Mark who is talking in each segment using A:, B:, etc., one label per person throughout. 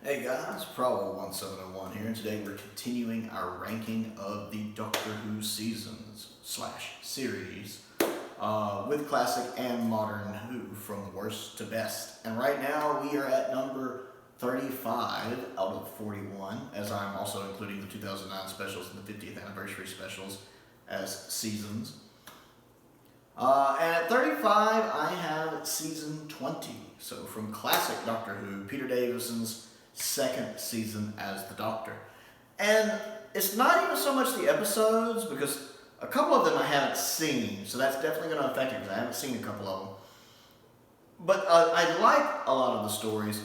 A: Hey guys, Prowl 1701 here, and today we're continuing our ranking of the Doctor Who seasons / series with classic and modern Who from worst to best. And right now we are at number 35 out of 41, as I'm also including the 2009 specials and the 50th anniversary specials as seasons. And at 35, I have season 20. So from classic Doctor Who, Peter Davison's second season as the Doctor. And it's not even so much the episodes, because a couple of them I haven't seen, so that's definitely going to affect it, because I haven't seen a couple of them. But I like a lot of the stories.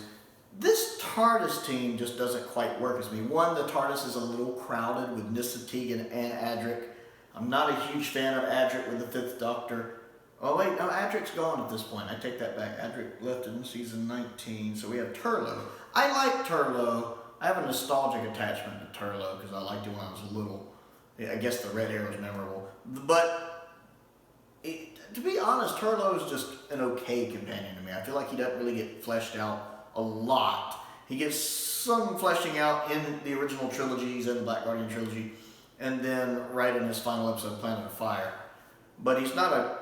A: This TARDIS team just doesn't quite work as me. One, the TARDIS is a little crowded with Nyssa Tegan and Adric. I'm not a huge fan of Adric with the Fifth Doctor. Oh wait, no, Adric's gone at this point. I take that back. Adric left in season 19, so we have Turlough. I like Turlough. I have a nostalgic attachment to Turlough because I liked it when I was little. Yeah, I guess the red hair was memorable. But to be honest, Turlough is just an okay companion to me. I feel like he doesn't really get fleshed out a lot. He gets some fleshing out in the original trilogies and the Black Guardian trilogy, and then right in his final episode of Planet of Fire. But he's not a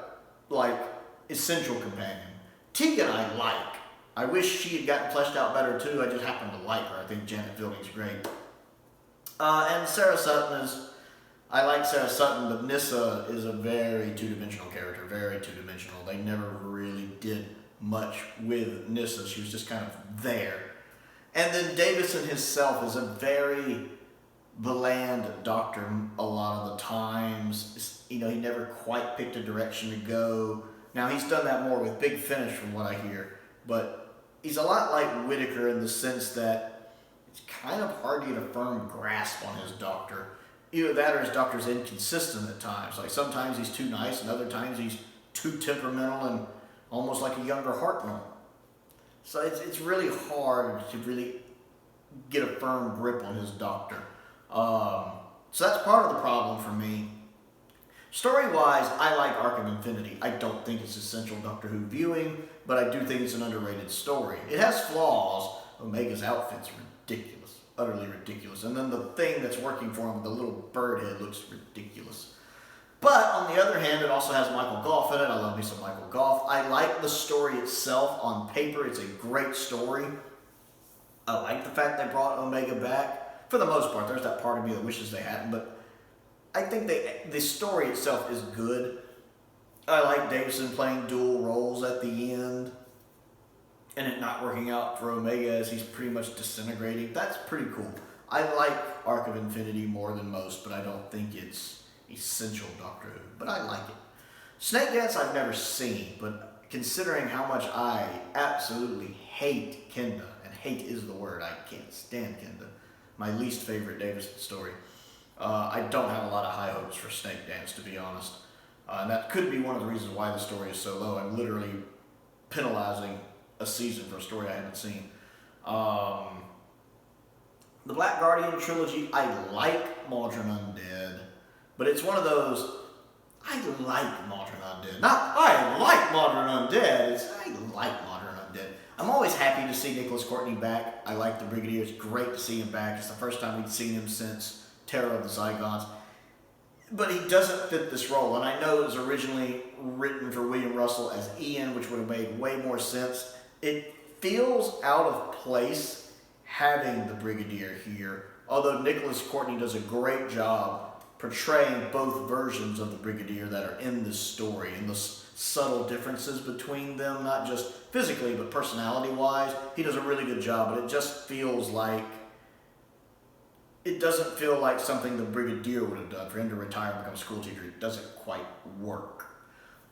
A: essential companion. Tegan I like. I wish she had gotten fleshed out better too. I just happen to like her. I think Janet Fielding's great. And Sarah Sutton is, I like Sarah Sutton, but Nyssa is a very two-dimensional character, very two-dimensional. They never really did much with Nyssa. She was just kind of there. And then Davison himself is a very bland Doctor a lot of the times. You know, he never quite picked a direction to go. Now, he's done that more with Big Finish from what I hear, but he's a lot like Whittaker in the sense that it's kind of hard to get a firm grasp on his Doctor. Either that or his Doctor's inconsistent at times. Like sometimes he's too nice and other times he's too temperamental and almost like a younger Hartnell. So it's really hard to really get a firm grip on his Doctor. So that's part of the problem for me. Story-wise, I like Arc of Infinity. I don't think it's essential Doctor Who viewing, but I do think it's an underrated story. It has flaws. Omega's outfit's ridiculous, utterly ridiculous. And then the thing that's working for him, the little bird head, looks ridiculous. But on the other hand, it also has Michael Gough in it. I love me some Michael Gough. I like the story itself. On paper, it's a great story. I like the fact they brought Omega back. For the most part, there's that part of me that wishes they hadn't, but I think the story itself is good. I like Davison playing dual roles at the end and it not working out for Omega as he's pretty much disintegrating. That's pretty cool. I like Arc of Infinity more than most, but I don't think it's essential Doctor Who, but I like it. Snake Dance I've never seen, but considering how much I absolutely hate Kenda, and hate is the word, I can't stand Kenda, my least favorite Davison story. I don't have a lot of high hopes for Snake Dance, to be honest. And that could be one of the reasons why the story is so low. I'm literally penalizing a season for a story I haven't seen. The Black Guardian trilogy, I like Maldron Undead, but it's one of those, I like Maldron Undead. Not, I like Maldron Undead, it's, I like Maldron Undead. I'm always happy to see Nicholas Courtney back. I like the Brigadier, it's great to see him back. It's the first time we'd seen him since Terror of the Zygons. But he doesn't fit this role, and I know it was originally written for William Russell as Ian, which would have made way more sense. It feels out of place having the Brigadier here, although Nicholas Courtney does a great job portraying both versions of the Brigadier that are in this story, and the subtle differences between them, not just physically, but personality-wise. He does a really good job, but it just feels like it doesn't feel like something the Brigadier would have done. For him to retire and become a school teacher, it doesn't quite work.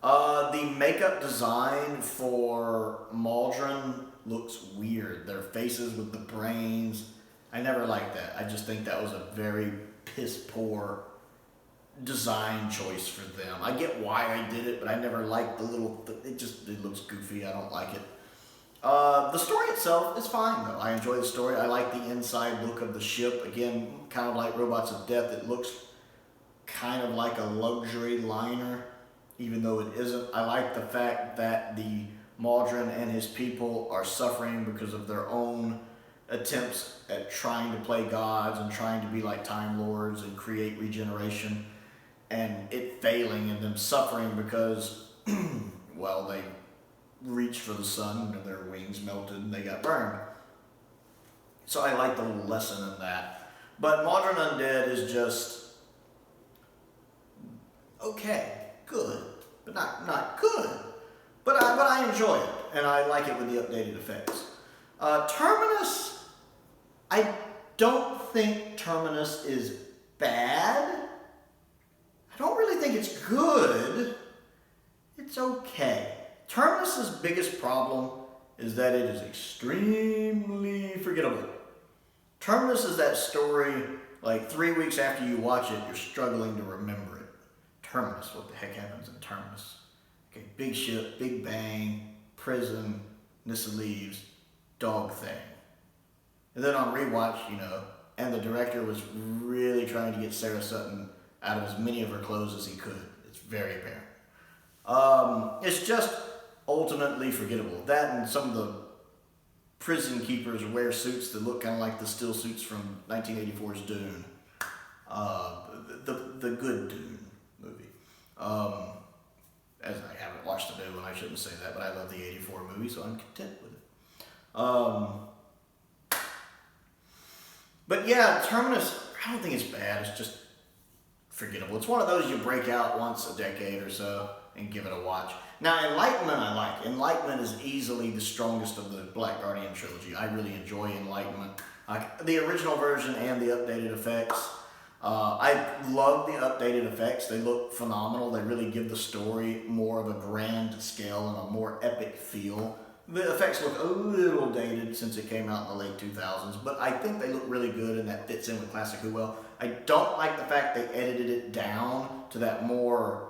A: The makeup design for Maldron looks weird. Their faces with the brains, I never liked that. I just think that was a very piss-poor design choice for them. I get why I did it, but I never liked the little, it looks goofy. I don't like it. The story itself is fine, though. I enjoy the story. I like the inside look of the ship. Again, kind of like Robots of Death. It looks kind of like a luxury liner, even though it isn't. I like the fact that the Maldron and his people are suffering because of their own attempts at trying to play gods and trying to be like Time Lords and create regeneration, and it failing and them suffering because, well, they reached for the sun and their wings melted and they got burned. So I like the little lesson in that. But Modern Undead is just okay, good, but not good. But I enjoy it, and I like it with the updated effects. Terminus, I don't think Terminus is bad. I don't really think it's good. It's okay. Terminus's biggest problem is that it is extremely forgettable. Terminus is that story, like 3 weeks after you watch it, you're struggling to remember it. Terminus, what the heck happens in Terminus? Okay, big ship, big bang, prison, Nissa leaves, dog thing. And then on rewatch, and the director was really trying to get Sarah Sutton out of as many of her clothes as he could. It's very apparent. It's just ultimately forgettable. That and some of the prison keepers wear suits that look kind of like the still suits from 1984's Dune. The good Dune movie. As I haven't watched the new one, I shouldn't say that, but I love the 84 movie, so I'm content with it. But yeah, Terminus, I don't think it's bad. It's just forgettable. It's one of those you break out once a decade or so and give it a watch. Now, Enlightenment I like. Enlightenment is easily the strongest of the Black Guardian trilogy. I really enjoy Enlightenment. The original version and the updated effects. I love the updated effects. They look phenomenal. They really give the story more of a grand scale and a more epic feel. The effects look a little dated since it came out in the late 2000s, but I think they look really good and that fits in with Classic Who well. I don't like the fact they edited it down to that more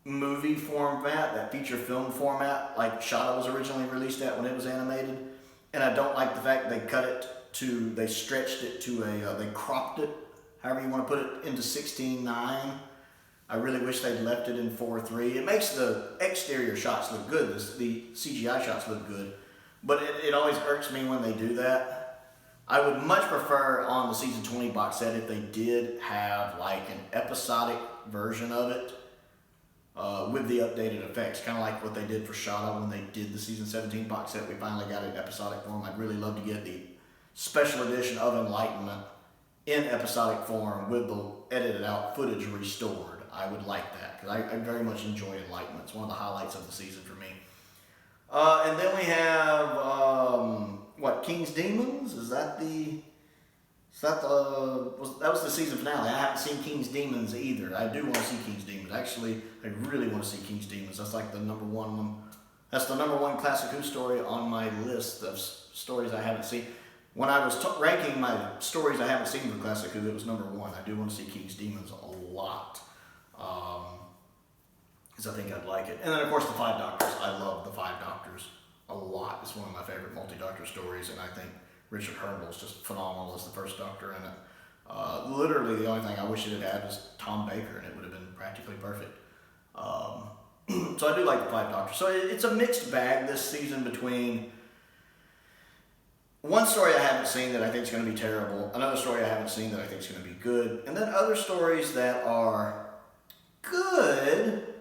A: movie format, that feature film format, like Shada was originally released at when it was animated. And I don't like the fact they they stretched it to they cropped it, however you want to put it, into 16:9. I really wish they'd left it in 4:3. It makes the exterior shots look good, the CGI shots look good, but it always irks me when they do that. I would much prefer on the season 20 box set if they did have like an episodic version of it with the updated effects, kind of like what they did for Shada when they did the season 17 box set. We finally got it in episodic form. I'd really love to get the special edition of Enlightenment in episodic form with the edited out footage restored. I would like that because I very much enjoy Enlightenment. It's one of the highlights of the season for me. And then we have King's Demons? That was the season finale. I haven't seen King's Demons either. I do want to see King's Demons. Actually, I really want to see King's Demons. That's like the number one. That's the number one Classic Who story on my list of stories I haven't seen. When I was ranking my stories I haven't seen for Classic Who, it was number one. I do want to see King's Demons a lot. Because I think I'd like it. And then, of course, the Five Doctors. I love the Five Doctors a lot. It's one of my favorite multi-doctor stories, and I think Richard Hurndall's just phenomenal as the first Doctor in it. Literally, the only thing I wish it had had was Tom Baker, and it would have been practically perfect. So I do like the Five Doctors. So it's a mixed bag this season between one story I haven't seen that I think is going to be terrible, another story I haven't seen that I think is going to be good, and then other stories that are good,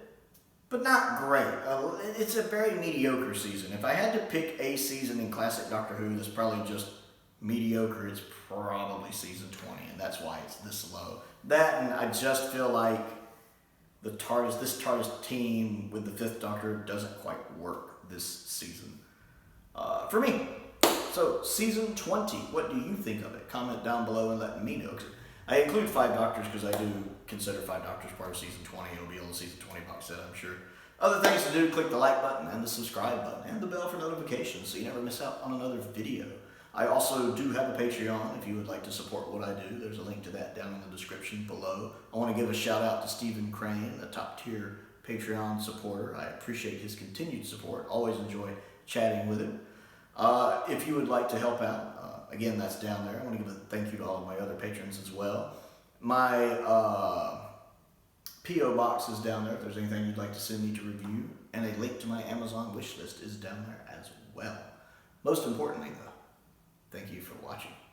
A: but not great. It's a very mediocre season. If I had to pick a season in Classic Doctor Who that's probably just mediocre, it's probably season 20, and that's why it's this low. That, and I just feel like this TARDIS team with the Fifth Doctor doesn't quite work this season for me. So, season 20, what do you think of it? Comment down below and let me know. I include Five Doctors because I do consider Five Doctors part of season 20. It'll be on the season 20 box set, I'm sure. Other things to do, click the like button and the subscribe button and the bell for notifications so you never miss out on another video. I also do have a Patreon if you would like to support what I do. There's a link to that down in the description below. I want to give a shout out to Stephen Crane, a top tier Patreon supporter. I appreciate his continued support. Always enjoy chatting with him. If you would like to help out, again, that's down there. I want to give a thank you to all of my other patrons as well. My P.O. box is down there if there's anything you'd like to send me to review. And a link to my Amazon wish list is down there as well. Most importantly, though, Thank you for watching.